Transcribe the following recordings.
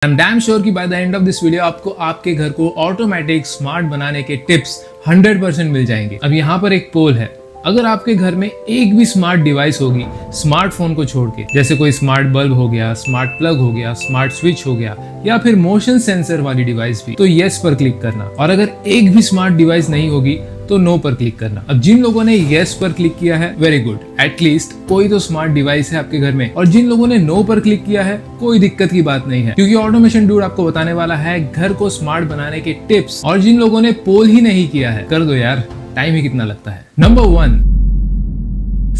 I am damn sure कि by the end of this video आपको आपके घर को ऑटोमेटिक स्मार्ट बनाने के टिप्स 100% मिल जाएंगे। अब यहाँ पर एक पोल है, अगर आपके घर में एक भी स्मार्ट डिवाइस होगी स्मार्टफोन को छोड़ के, जैसे कोई स्मार्ट बल्ब हो गया, स्मार्ट प्लग हो गया, स्मार्ट स्विच हो गया या फिर मोशन सेंसर वाली डिवाइस भी, तो यस पर क्लिक करना। और अगर एक भी स्मार्ट डिवाइस नहीं होगी तो नो पर क्लिक करना। अब जिन लोगों ने यस पर क्लिक किया है वेरी गुड, एटलीस्ट कोई तो स्मार्ट डिवाइस है आपके घर में। और जिन लोगों ने नो पर क्लिक किया है कोई दिक्कत की बात नहीं है, क्योंकि ऑटोमेशन डूड आपको बताने वाला है घर को स्मार्ट बनाने के टिप्स। और जिन लोगों ने पोल ही नहीं किया है कर दो यार, टाइम ही कितना लगता है। नंबर 1,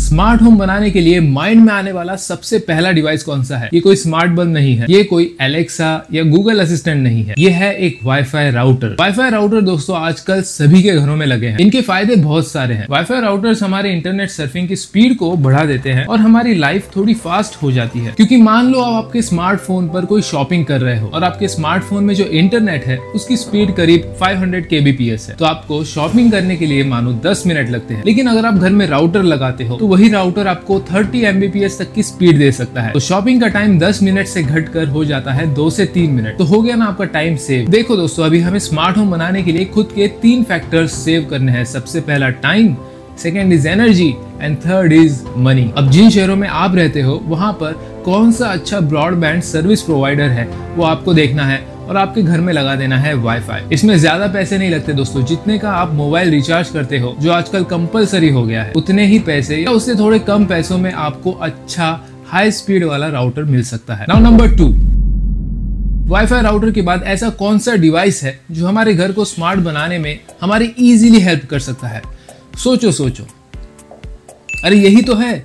स्मार्ट होम बनाने के लिए माइंड में आने वाला सबसे पहला डिवाइस कौन सा है? ये कोई स्मार्ट बल्ब नहीं है, ये कोई एलेक्सा या गूगल असिस्टेंट नहीं है, ये है एक वाईफाई राउटर। वाईफाई राउटर दोस्तों आजकल सभी के घरों में लगे हैं। इनके फायदे बहुत सारे हैं। वाईफाई राउटर्स हमारे इंटरनेट सर्फिंग की स्पीड को बढ़ा देते हैं और हमारी लाइफ थोड़ी फास्ट हो जाती है। क्योंकि मान लो आप आपके स्मार्टफोन पर कोई शॉपिंग कर रहे हो और आपके स्मार्टफोन में जो इंटरनेट है उसकी स्पीड करीब 500 kbps है, तो आपको शॉपिंग करने के लिए मानो 10 मिनट लगते हैं। लेकिन अगर आप घर में राउटर लगाते हो तो वही राउटर आपको 30 Mbps तक की स्पीड दे सकता है। तो शॉपिंग का टाइम 10 मिनट से घटकर हो जाता है 2 से 3 मिनट। तो हो गया ना आपका टाइम सेव। देखो दोस्तों, अभी हमें स्मार्ट होम बनाने के लिए खुद के 3 फैक्टर्स सेव करने हैं। सबसे पहला time, second is energy and third is money. अब जिन शहरों में आप रहते हो वहां पर कौन सा अच्छा ब्रॉडबैंड सर्विस प्रोवाइडर है वो आपको देखना है और आपके घर में लगा देना है वाईफाई। इसमें ज्यादा पैसे नहीं लगते दोस्तों, जितने का आप मोबाइल रिचार्ज करते हो जो आजकल कंपलसरी हो गया है, उतने ही पैसे या उससे थोड़े कम पैसों में आपको अच्छा हाई स्पीड वाला राउटर मिल सकता है। नाउ नंबर 2, वाईफाई राउटर के बाद ऐसा कौन सा डिवाइस है जो हमारे घर को स्मार्ट बनाने में हमारी इजीली हेल्प कर सकता है? सोचो, अरे यही तो है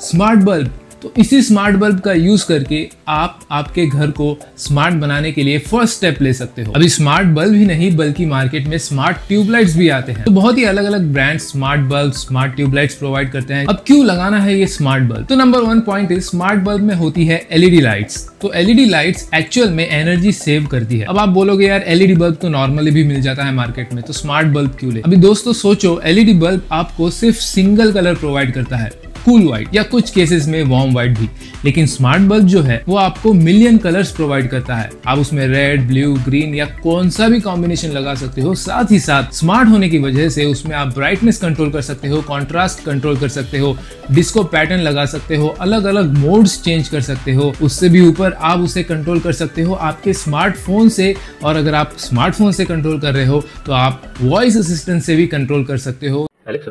स्मार्ट बल्ब। तो इसी स्मार्ट बल्ब का यूज करके आप आपके घर को स्मार्ट बनाने के लिए फर्स्ट स्टेप ले सकते हो। अभी स्मार्ट बल्ब ही नहीं बल्कि मार्केट में स्मार्ट ट्यूबलाइट्स भी आते हैं। तो बहुत ही अलग अलग brand smart bulb, smart tubelights provide करते हैं। अब क्यों लगाना है ये स्मार्ट बल्ब? तो number 1 point is smart bulb में होती है एलईडी लाइट्स। तो एलईडी लाइट्स एक्चुअल में एनर्जी सेव करती है। अब आप बोलोगे यार एलईडी बल्ब तो नॉर्मली भी मिल जाता है मार्केट में, तो स्मार्ट बल्ब क्यों ले? अभी दोस्तों सोचो, एलईडी बल्ब आपको सिर्फ सिंगल कलर प्रोवाइड करता है, कूल व्हाइट या कुछ केसेस में वार्म व्हाइट भी। लेकिन स्मार्ट बल्ब जो है वो आपको मिलियन कलर्स प्रोवाइड करता है। आप उसमें रेड, ब्लू, ग्रीन या कौन सा भी कॉम्बिनेशन लगा सकते हो। साथ ही साथ स्मार्ट होने की वजह से उसमें आप ब्राइटनेस कंट्रोल कर सकते हो, कॉन्ट्रास्ट कंट्रोल कर सकते हो, डिस्को पैटर्न लगा सकते हो, अलग अलग मोड्स चेंज कर सकते हो। उससे भी ऊपर आप उसे कंट्रोल कर सकते हो आपके स्मार्टफोन से। और अगर आप स्मार्टफोन से कंट्रोल कर रहे हो तो आप वॉइस असिस्टेंट से भी कंट्रोल कर सकते हो। एलेक्सा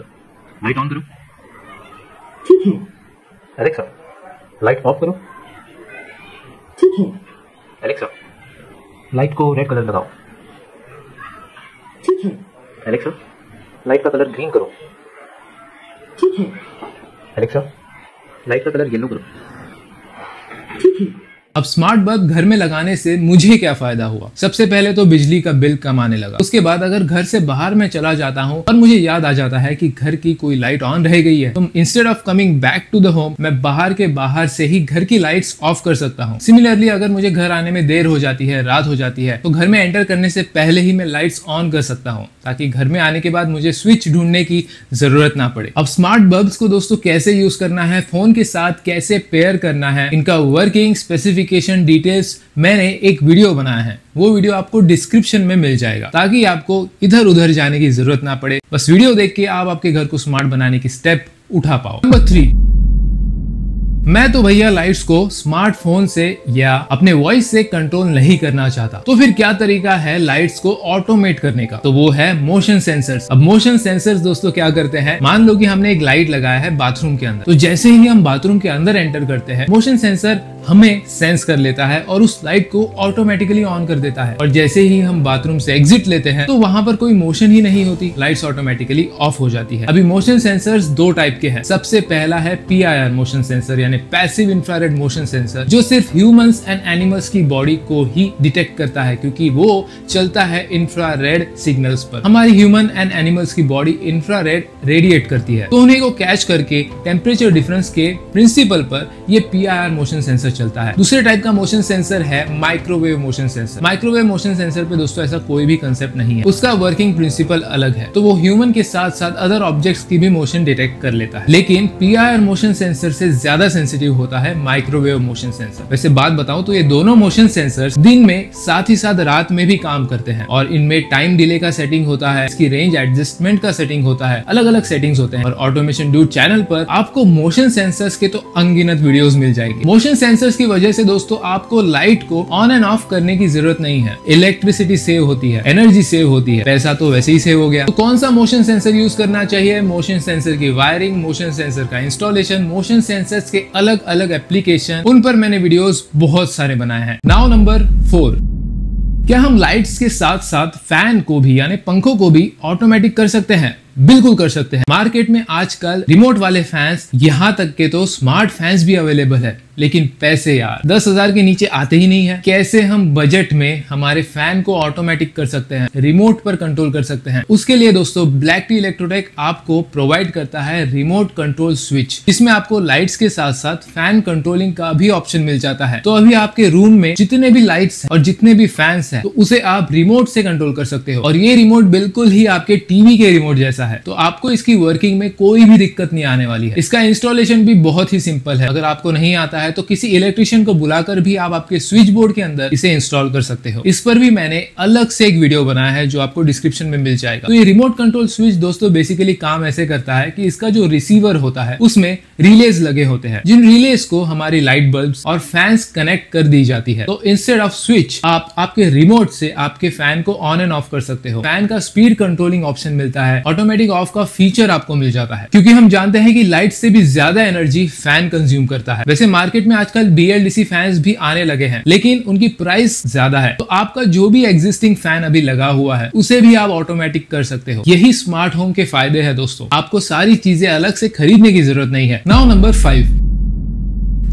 लाइट ऑन करो। ठीक है। एलेक्सा लाइट ऑफ करो। ठीक है। एलेक्सा लाइट को रेड कलर लगाओ। ठीक है। एलेक्सा लाइट का कलर ग्रीन करो। ठीक है। एलेक्सा लाइट का कलर येलो करो। ठीक है। अब स्मार्ट बल्ब घर में लगाने से मुझे क्या फायदा हुआ? सबसे पहले तो बिजली का बिल कम आने लगा। उसके बाद अगर घर से बाहर मैं चला जाता हूँ और मुझे याद आ जाता है कि घर की कोई लाइट ऑन रह गई है, तो instead of coming back to the home मैं बाहर से ही घर की लाइट्स ऑफ कर सकता हूँ। सिमिलरली अगर मुझे घर आने में देर हो जाती है, रात हो जाती है, तो घर में एंटर करने से पहले ही मैं लाइट्स ऑन कर सकता हूँ ताकि घर में आने के बाद मुझे स्विच ढूंढने की जरूरत ना पड़े। अब स्मार्ट बल्ब्स को दोस्तों कैसे यूज करना है, फोन के साथ कैसे पेयर करना है, इनका वर्किंग स्पेसिफिकेशन डिटेल्स मैंने एक वीडियो बनाया है। वो वीडियो आपको डिस्क्रिप्शन में मिल जाएगा ताकि आपको इधर उधर जाने की जरूरत ना पड़े। बस वीडियो देख के आप आपके घर को स्मार्ट बनाने की स्टेप उठा पाओ। नंबर 3, मैं तो भैया लाइट्स को स्मार्टफोन से या अपने वॉइस से कंट्रोल नहीं करना चाहता। तो फिर क्या तरीका है लाइट्स को ऑटोमेट करने का? तो वो है मोशन सेंसर्स। अब मोशन सेंसर्स दोस्तों क्या करते हैं, मान लो कि हमने एक लाइट लगाया है बाथरूम के अंदर, तो जैसे ही हम बाथरूम के अंदर एंटर करते हैं मोशन सेंसर हमें सेंस कर लेता है और उस लाइट को ऑटोमेटिकली ऑन कर देता है। और जैसे ही हम बाथरूम से एग्जिट लेते हैं तो वहां पर कोई मोशन ही नहीं होती, लाइट्स ऑटोमेटिकली ऑफ हो जाती है। अभी मोशन सेंसर्स 2 टाइप के हैं। सबसे पहला है PIR मोशन सेंसर यानी पैसिव इंफ्रारेड मोशन सेंसर, जो सिर्फ ह्यूमंस एंड एनिमल्स की बॉडी को ही डिटेक्ट करता है क्योंकि वो चलता है इंफ्रारेड सिग्नल्स पर। हमारी ह्यूमन एंड एनिमल्स की बॉडी इंफ्रारेड रेडिएट करती है, तो उन्हीं को कैच करके टेम्परेचर डिफरेंस के प्रिंसिपल पर ये PIR मोशन सेंसर चलता है। दूसरे टाइप का मोशन सेंसर है microwave motion sensor. Microwave motion sensor पे दोस्तों ऐसा कोई भी कंसेप्ट नहीं है, उसका वर्किंग प्रिंसिपल अलग है। तो वो ह्यूमन के साथ साथ अदर ऑब्जेक्ट्स की भी मोशन डिटेक्ट कर लेता है। लेकिन PIR मोशन सेंसर से ज्यादा सेंसिटिव होता है माइक्रोवेव मोशन सेंसर। वैसे बात बताऊं तो ये दोनों मोशन सेंसर्स दिन में साथ ही साथ रात में भी काम करते हैं और इनमें टाइम डिले का सेटिंग होता है, इसकी रेंज एडजस्टमेंट का सेटिंग होता है, अलग अलग सेटिंग्स होते हैं। और ऑटोमेशन ड्यूड चैनल पर आपको मोशन सेंसर्स के तो अनगिनत वीडियोस मिल जाएगी। मोशन सेंसर्स की वजह से दोस्तों आपको लाइट को ऑन एंड ऑफ करने की जरूरत नहीं है, इलेक्ट्रिसिटी सेव होती है, एनर्जी सेव होती है, पैसा तो वैसे ही सेव हो गया। तो कौन सा मोशन सेंसर यूज करना चाहिए? मोशन सेंसर की वायरिंग, मोशन सेंसर का इंस्टॉलेशन, मोशन सेंसर्स के अलग अलग एप्लीकेशन, उन पर मैंने वीडियोस बहुत सारे बनाए हैं। नाउ नंबर 4, क्या हम लाइट्स के साथ साथ फैन को भी यानी पंखों को भी ऑटोमेटिक कर सकते हैं? बिल्कुल कर सकते हैं। मार्केट में आजकल रिमोट वाले फैंस, यहाँ तक के तो स्मार्ट फैंस भी अवेलेबल है, लेकिन पैसे यार 10,000 के नीचे आते ही नहीं है। कैसे हम बजट में हमारे फैन को ऑटोमेटिक कर सकते हैं, रिमोट पर कंट्रोल कर सकते हैं? उसके लिए दोस्तों ब्लैक टी इलेक्ट्रोटेक आपको प्रोवाइड करता है रिमोट कंट्रोल स्विच, जिसमें आपको लाइट्स के साथ साथ फैन कंट्रोलिंग का भी ऑप्शन मिल जाता है। तो अभी आपके रूम में जितने भी लाइट्स और जितने भी फैंस हैं, तो उसे आप रिमोट से कंट्रोल कर सकते हो। और ये रिमोट बिल्कुल ही आपके टीवी के रिमोट जैसा है, तो आपको इसकी वर्किंग में कोई भी दिक्कत नहीं आने वाली है। इसका इंस्टॉलेशन भी बहुत ही सिंपल है। अगर आपको नहीं आता है तो किसी इलेक्ट्रिशियन को बुलाकर भी आप आपके स्विच बोर्ड के अंदर इसे इंस्टॉल कर सकते हो। इस पर भी मैंने अलग से एक वीडियो बनाया है जो आपको डिस्क्रिप्शन में मिल जाएगा। तो ये रिमोट कंट्रोल स्विच दोस्तों बेसिकली काम ऐसे करता है कि इसका जो रिसीवर होता है उसमें रिलेज लगे होते हैं, जिन रिलेज को हमारी लाइट बल्ब्स और फैंस कनेक्ट कर दी जाती है। तो इंस्टेड ऑफ स्विच आप आपके रिमोट से आपके फैन को ऑन एंड ऑफ कर सकते हो। फैन का स्पीड कंट्रोलिंग ऑप्शन मिलता है, ऑटोमेटिक ऑफ का फीचर आपको मिल जाता है, क्योंकि हम जानते हैं कि लाइट से भी ज्यादा एनर्जी फैन कंज्यूम करता है। वैसे मार्केट में आजकल BLDC फैंस भी आने लगे हैं, लेकिन उनकी प्राइस ज्यादा है। तो आपका जो भी एग्जिस्टिंग फैन अभी लगा हुआ है उसे भी आप ऑटोमेटिक कर सकते हो। यही स्मार्ट होम के फायदे हैं दोस्तों, आपको सारी चीजें अलग से खरीदने की जरूरत नहीं है। नाउ नंबर 5,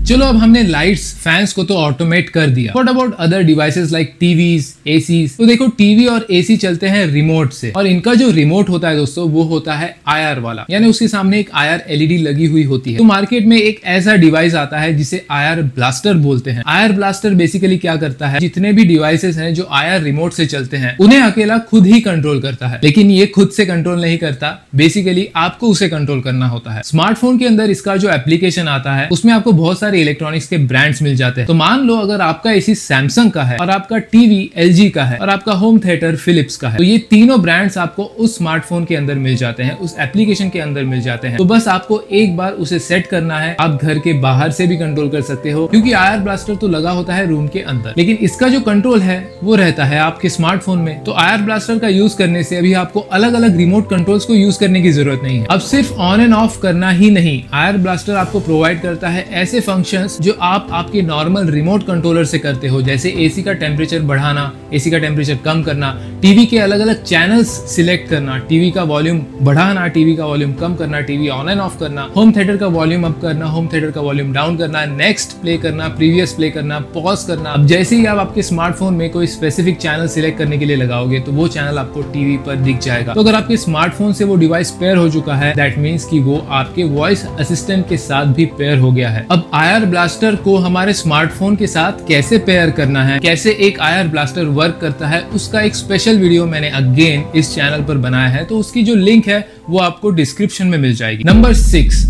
चलो अब हमने लाइट्स फैंस को तो ऑटोमेट कर दिया। What about other devices like TVs, ACs? तो देखो टीवी और एसी चलते हैं रिमोट से, और इनका जो रिमोट होता है दोस्तों वो होता है IR वाला, यानी उसके सामने एक IR LED लगी हुई होती है। तो मार्केट में एक ऐसा डिवाइस आता है जिसे IR ब्लास्टर बोलते हैं। IR ब्लास्टर बेसिकली क्या करता है, जितने भी डिवाइसेस हैं जो IR रिमोट से चलते हैं उन्हें अकेला खुद ही कंट्रोल करता है। लेकिन ये खुद से कंट्रोल नहीं करता, बेसिकली आपको उसे कंट्रोल करना होता है। स्मार्टफोन के अंदर इसका जो एप्लीकेशन आता है उसमें आपको बहुत सारे इलेक्ट्रॉनिक्स के ब्रांड्स मिल जाते हैं। तो मान लो अगर आपका एसी सैमसंग का है और आपका टीवी LG का है और आपका होम थिएटर फिलिप्स का है, तो ये तीनों ब्रांड्स आपको उस स्मार्टफोन के अंदर मिल जाते हैं, उस एप्लीकेशन के अंदर मिल जाते हैं। तो बस आपको एक बार उसे सेट करना है। आप घर के बाहर से भी कंट्रोल कर सकते हो, क्योंकि IR ब्लास्टर तो लगा होता है रूम के अंदर, लेकिन इसका जो कंट्रोल है वो रहता है आपके स्मार्टफोन में। तो IR ब्लास्टर का यूज करने से अभी आपको अलग अलग रिमोट कंट्रोल्स को यूज करने की जरूरत नहीं है। अब सिर्फ ऑन एंड ऑफ करना ही नहीं, IR ब्लास्टर आपको प्रोवाइड करता है ऐसे फंक्शंस जो आप आपके नॉर्मल रिमोट कंट्रोलर से करते हो, जैसे एसी का टेम्परेचर बढ़ाना, एसी का टेम्परेचर कम करना, टीवी के अलग अलग चैनल्स सिलेक्ट करना, टीवी का वॉल्यूम बढ़ाना, टीवी का वॉल्यूम कम करना, टीवी ऑन एंड ऑफ करना, होम थिएटर का वॉल्यूम अप करना, होम थिएटर का वॉल्यूम डाउन करना, नेक्स्ट प्ले करना, प्रीवियस प्ले करना, पॉज करना। अब जैसे ही आप आपके स्मार्टफोन में कोई स्पेसिफिक चैनल सिलेक्ट करने के लिए लगाओगे तो वो चैनल आपको टीवी पर दिख जाएगा। तो अगर आपके स्मार्टफोन से वो डिवाइस पेयर हो चुका है, दैट मीन्स कि वो आपके वॉइस असिस्टेंट के साथ भी पेयर हो गया है। अब IR ब्लास्टर को हमारे स्मार्टफोन के साथ कैसे पेयर करना है, कैसे एक IR ब्लास्टर वर्क करता है, उसका एक स्पेशल वीडियो मैंने अगेन इस चैनल पर बनाया है, तो उसकी जो लिंक है वो आपको डिस्क्रिप्शन में मिल जाएगी। नंबर 6,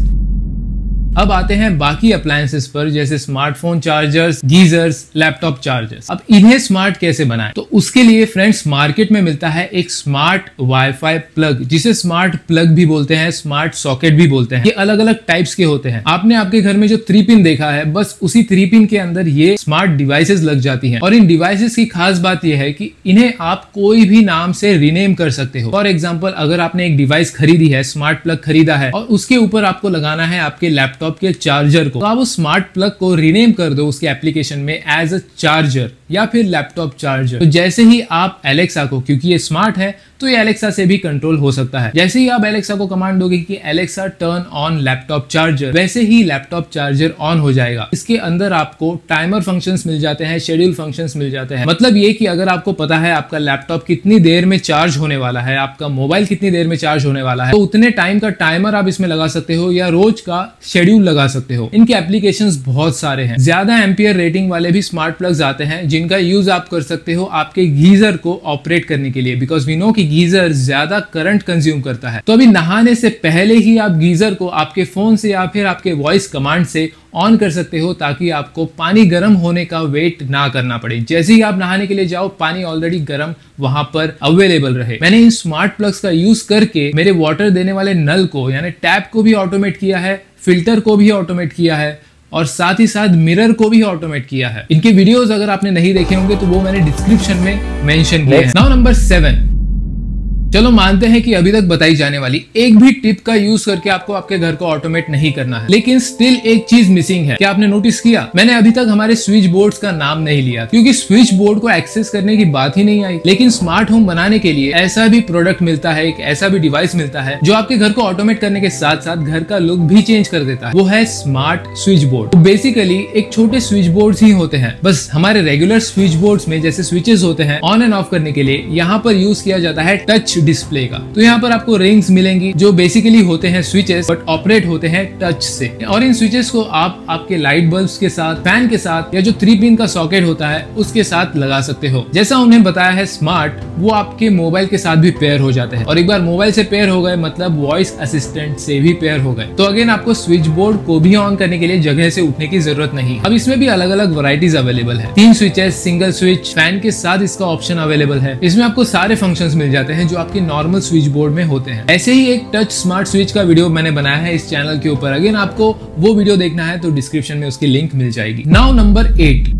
अब आते हैं बाकी अप्लायंसेस पर, जैसे smartphone chargers, geysers, laptop chargers. अब इन्हें स्मार्ट कैसे बनाएं? तो उसके लिए फ्रेंड्स मार्केट में मिलता है एक स्मार्ट वाईफाई प्लग, जिसे स्मार्ट प्लग भी बोलते हैं, स्मार्ट सॉकेट भी बोलते हैं। ये अलग अलग टाइप्स के होते हैं। आपने आपके घर में जो 3 पिन देखा है, बस उसी 3 पिन के अंदर ये स्मार्ट डिवाइसेस लग जाती हैं। और इन डिवाइसेस की खास बात यह है कि इन्हें आप कोई भी नाम से रीनेम कर सकते हो। फॉर एग्जाम्पल, अगर आपने एक डिवाइस खरीदी है, स्मार्ट प्लग खरीदा है, और उसके ऊपर आपको लगाना है आपके लैपटॉप के चार्जर को, तो आप उस स्मार्ट प्लग को रीनेम कर दो उसके एप्लीकेशन में एज अ चार्जर या फिर लैपटॉप चार्जर। तो जैसे ही आप एलेक्सा को, क्योंकि ये स्मार्ट है तो ये एलेक्सा से भी कंट्रोल हो सकता है, जैसे ही आप एलेक्सा को कमांड दोगे कि Alexa turn on laptop charger, वैसे ही लैपटॉप चार्जर ऑन हो जाएगा। इसके अंदर आपको टाइमर फंक्शंस मिल जाते हैं, शेड्यूल फंक्शंस मिल जाते हैं। मतलब ये कि अगर आपको पता है आपका लैपटॉप कितनी देर में चार्ज होने वाला है, आपका मोबाइल कितनी देर में चार्ज होने वाला है, तो उतने टाइम का टाइमर आप इसमें लगा सकते हो या रोज का शेड्यूल लगा सकते हो। इनके एप्लीकेशंस बहुत सारे हैं। ज्यादा एम्पियर रेटिंग वाले भी स्मार्ट प्लग्स आते हैं जिनका यूज आप कर सकते हो आपके गीजर को ऑपरेट करने के लिए, बिकॉज वी नो कि गीजर ज्यादा करंट कंज्यूम करता है। तो अभी नहाने से पहले ही आप गीजर को आपके फोन से या फिर आपके वॉइस कमांड से ऑन कर सकते हो, ताकि आपको पानी गर्म होने का वेट ना करना पड़े। जैसे ही आप नहाने के लिए जाओ, पानी ऑलरेडी गर्म वहां पर अवेलेबल रहे। मैंने इन स्मार्ट प्लग्स का यूज करके मेरे वाटर देने वाले नल को यानी टैप को भी ऑटोमेट किया है, फिल्टर को भी ऑटोमेट किया है और साथ ही साथ मिरर को भी ऑटोमेट किया है। इनके वीडियोस अगर आपने नहीं देखे होंगे तो वो मैंने डिस्क्रिप्शन में मेंशन किया है। नाउ नंबर 7, चलो मानते हैं कि अभी तक बताई जाने वाली एक भी टिप का यूज करके आपको आपके घर को ऑटोमेट नहीं करना है, लेकिन स्टिल एक चीज मिसिंग है। क्या आपने नोटिस किया? मैंने अभी तक हमारे स्विच बोर्ड्स का नाम नहीं लिया, क्योंकि स्विच बोर्ड को एक्सेस करने की बात ही नहीं आई। लेकिन स्मार्ट होम बनाने के लिए ऐसा भी प्रोडक्ट मिलता है, एक ऐसा भी डिवाइस मिलता है जो आपके घर को ऑटोमेट करने के साथ साथ घर का लुक भी चेंज कर देता है। वो है स्मार्ट स्विच बोर्ड। तो बेसिकली एक छोटे स्विच बोर्ड्स ही होते हैं, बस हमारे रेगुलर स्विच बोर्ड्स में जैसे स्विचेस होते हैं ऑन एंड ऑफ करने के लिए, यहाँ पर यूज किया जाता है टच डिस्प्ले का। तो यहाँ पर आपको रिंग्स मिलेंगी जो बेसिकली होते हैं स्विचेस, बट ऑपरेट होते हैं टच से। और इन स्विचेस को आप आपके लाइट बल्ब्स के साथ, फैन के साथ या जो 3 पिन का सॉकेट होता है उसके साथ लगा सकते हो। जैसा उन्हें बताया है स्मार्ट, वो आपके मोबाइल के साथ भी पेयर हो जाते हैं, और एक बार मोबाइल से पेयर हो गए मतलब वॉइस असिस्टेंट से भी पेयर हो गए। तो अगेन आपको स्विच बोर्ड को भी ऑन करने के लिए जगह से उठने की जरूरत नहीं। अब इसमें भी अलग अलग वैरायटीज अवेलेबल है। 3 स्विचेस, सिंगल स्विच, फैन के साथ इसका ऑप्शन अवेलेबल है। इसमें आपको सारे फंक्शंस मिल जाते हैं जो आपके नॉर्मल स्विच बोर्ड में होते हैं। ऐसे ही एक टच स्मार्ट स्विच का वीडियो मैंने बनाया है इस चैनल के ऊपर, अगेन आपको वो वीडियो देखना है तो डिस्क्रिप्शन में उसकी लिंक मिल जाएगी। नाउ नंबर 8,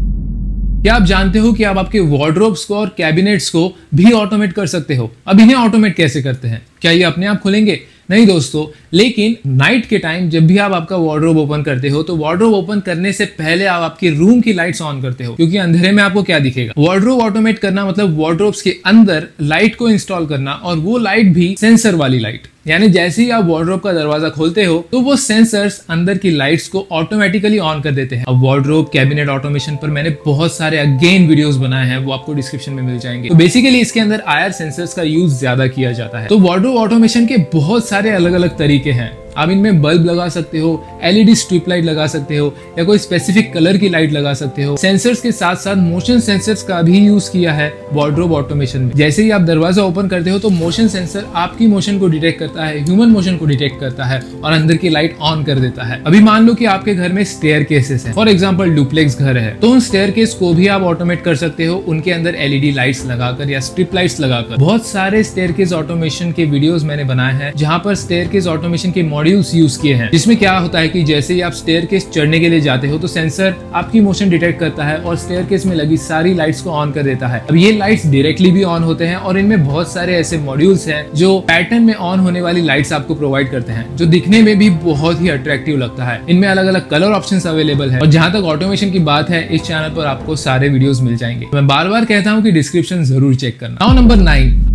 क्या आप जानते हो कि आप आपके वार्डरोब्स को और कैबिनेट्स को भी ऑटोमेट कर सकते हो? अब इन्हें ऑटोमेट कैसे करते हैं? क्या ये अपने आप खुलेंगे? नहीं दोस्तों, लेकिन नाइट के टाइम जब भी आप आपका वार्डरोब ओपन करते हो तो वार्डरोब ओपन करने से पहले आप आपके रूम की लाइट्स ऑन करते हो, क्योंकि अंधेरे में आपको क्या दिखेगा। वार्डरोब ऑटोमेट करना मतलब वार्डरोब्स के अंदर लाइट को इंस्टॉल करना, और वो लाइट भी सेंसर वाली लाइट। यानी जैसे ही आप वार्डरोब का दरवाजा खोलते हो तो वो सेंसर्स अंदर की लाइट्स को ऑटोमेटिकली ऑन कर देते हैं। अब वार्डरोब कैबिनेट ऑटोमेशन पर मैंने बहुत सारे अगेन वीडियोस बनाए हैं, वो आपको डिस्क्रिप्शन में मिल जाएंगे। तो बेसिकली इसके अंदर आईआर सेंसर्स का यूज ज्यादा किया जाता है। तो वार्डरोब ऑटोमेशन के बहुत सारे अलग अलग तरीके हैं। आप इनमें बल्ब लगा सकते हो, एलईडी स्ट्रिप लाइट लगा सकते हो, या कोई स्पेसिफिक कलर की लाइट लगा सकते हो। सेंसर्स के साथ साथ मोशन सेंसर्स का भी यूज किया है वार्डरोब ऑटोमेशन में। जैसे ही आप दरवाजा ओपन करते हो तो मोशन सेंसर आपकी मोशन को डिटेक्ट करता है, ह्यूमन मोशन को डिटेक्ट करता है और अंदर की लाइट ऑन कर देता है। अभी मान लो कि आपके घर में स्टेयर केसेस है, फॉर एग्जाम्पल डुप्लेक्स घर है, तो उन स्टेयर केस को भी आप ऑटोमेट कर सकते हो उनके अंदर एलईडी लाइट्स लगाकर या स्ट्रिप लाइट्स लगाकर। बहुत सारे स्टेयर केस ऑटोमेशन के वीडियोस मैंने बनाए हैं जहां पर स्टेयर केस ऑटोमेशन के मॉड्यूल्स यूज किए हैं, जिसमें क्या होता है कि जैसे ही आप स्टेयरकेस चढ़ने के लिए जाते हो तो सेंसर आपकी मोशन डिटेक्ट करता है और स्टेयरकेस में लगी सारी लाइट्स को ऑन कर देता है। अब ये लाइट्स डायरेक्टली भी ऑन होते हैं, और इनमें बहुत सारे ऐसे मॉड्यूल्स हैं जो पैटर्न में ऑन होने वाली लाइट्स आपको प्रोवाइड करते हैं, जो दिखने में भी बहुत ही अट्रैक्टिव लगता है। इनमें अलग अलग कलर ऑप्शंस अवेलेबल है, और जहां तक ऑटोमेशन की बात है इस चैनल पर आपको सारे वीडियोस मिल जाएंगे। मैं बार बार कहता हूं कि डिस्क्रिप्शन जरूर चेक करना। नाउ नंबर 9,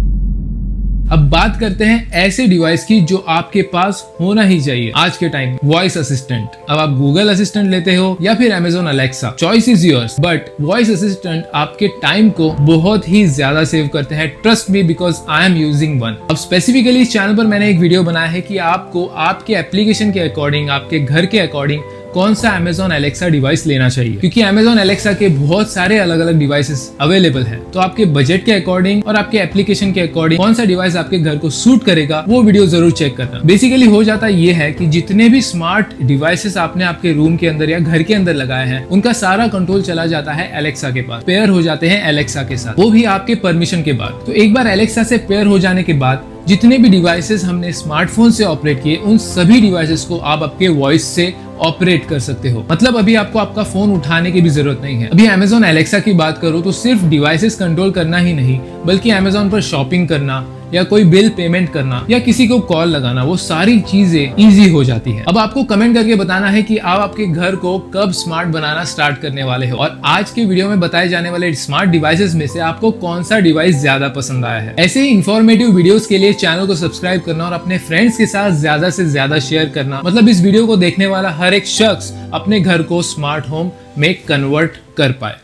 अब बात करते हैं ऐसे डिवाइस की जो आपके पास होना ही चाहिए आज के टाइम, वॉइस असिस्टेंट। अब आप गूगल असिस्टेंट लेते हो या फिर Amazon Alexa, choice is yours, but voice assistant आपके टाइम को बहुत ही ज्यादा सेव करते हैं। Trust me, because I am using one. अब स्पेसिफिकली इस चैनल पर मैंने एक वीडियो बनाया है कि आपको आपके एप्लीकेशन के अकॉर्डिंग, आपके घर के अकॉर्डिंग कौन सा अमेजोन अलेक्सा डिवाइस लेना चाहिए, क्योंकि अमेजोन अलेक्सा के बहुत सारे अलग अलग डिवाइसेस अवेलेबल हैं। तो आपके बजट के अकॉर्डिंग और आपके एप्लीकेशन के अकॉर्डिंग कौन सा डिवाइस आपके घर को सूट करेगा वो वीडियो जरूर चेक करना। बेसिकली हो जाता ये है कि जितने भी स्मार्ट डिवाइसेस आपने आपके रूम के अंदर या घर के अंदर लगाए हैं उनका सारा कंट्रोल चला जाता है अलेक्सा के पास, पेयर हो जाते हैं अलेक्सा के साथ, वो भी आपके परमिशन के बाद। तो एक बार अलेक्सा से पेयर हो जाने के बाद जितने भी डिवाइसेस हमने स्मार्टफोन से ऑपरेट किए उन सभी डिवाइसेस को आप आपके वॉइस से ऑपरेट कर सकते हो। मतलब अभी आपको आपका फोन उठाने की भी जरूरत नहीं है। अभी अमेजोन अलेक्सा की बात करो तो सिर्फ डिवाइसेस कंट्रोल करना ही नहीं, बल्कि अमेजोन पर शॉपिंग करना या कोई बिल पेमेंट करना या किसी को कॉल लगाना, वो सारी चीजें इजी हो जाती है। अब आपको कमेंट करके बताना है कि आप आपके घर को कब स्मार्ट बनाना स्टार्ट करने वाले हो, और आज के वीडियो में बताए जाने वाले स्मार्ट डिवाइसेस में से आपको कौन सा डिवाइस ज्यादा पसंद आया है। ऐसे ही इंफॉर्मेटिव वीडियोस के लिए चैनल को सब्सक्राइब करना और अपने फ्रेंड्स के साथ ज्यादा से ज्यादा शेयर करना, मतलब इस वीडियो को देखने वाला हर एक शख्स अपने घर को स्मार्ट होम में कन्वर्ट कर पाए।